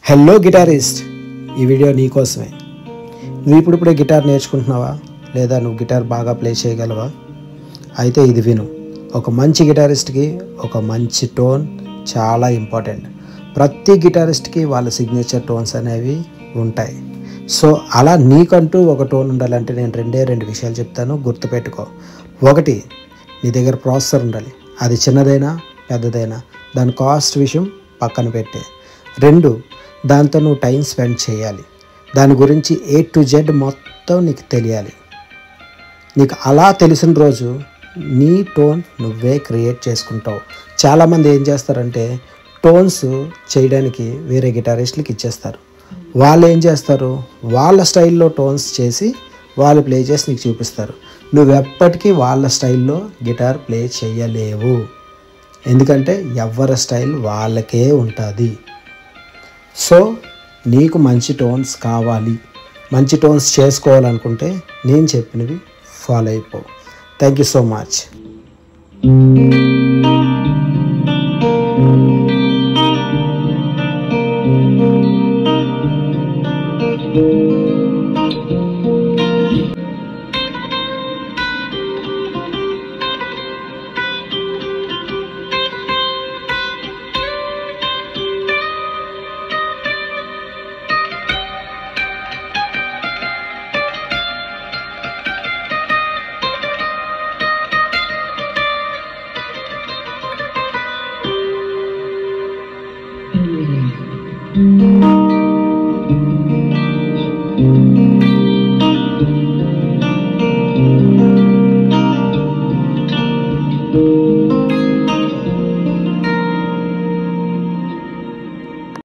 Hello guitarist, ఈ video నీకోసమే. నువ్వు ఇప్పుడిప్పుడే గిటార్ నేర్చుకుంటున్నావా, లేదా నువ్వు గిటార్ బాగా ప్లే చేయగలవా? అయితే ఇది విను. ఒక మంచి గిటారిస్ట్కి ఒక మంచి టోన్ చాలా ఇంపార్టెంట్. ప్రతి గిటారిస్ట్కి వాళ్ళ సిగ్నేచర్ టోన్స్ అనేవి ఉంటాయి. సో అలా నీకంటూ ఒక టోన్ ఉండాలంటే నేను రెండు విషయాలు చెప్తాను, గుర్తుపెట్టుకో. ఒకటి, నీ దగ్గర ప్రాసెసర్ ఉండాలి. అది చిన్నదైనా పెద్దదైనా దాని కాస్ట్ విషయం పక్కన పెట్టే. రెండు, దాంతో నువ్వు టైం స్పెండ్ చేయాలి. దాని గురించి A to Z మొత్తం నీకు తెలియాలి. నీకు అలా తెలిసిన రోజు నీ టోన్ నువ్వే క్రియేట్ చేసుకుంటావు. చాలామంది ఏం చేస్తారంటే టోన్స్ చేయడానికి వేరే గిటారిస్టులకి ఇచ్చేస్తారు. వాళ్ళు ఏం చేస్తారు, వాళ్ళ స్టైల్లో టోన్స్ చేసి వాళ్ళు ప్లే చేసి నీకు చూపిస్తారు. నువ్వెప్పటికీ వాళ్ళ స్టైల్లో గిటార్ ప్లే చేయలేవు. ఎందుకంటే ఎవరి స్టైల్ వాళ్ళకే ఉంటుంది. సో నీకు మంచి టోన్స్ కావాలి, మంచి టోన్స్ చేసుకోవాలనుకుంటే నేను చెప్పినవి ఫాలో అయిపో. Thank you so much. Mm-hmm.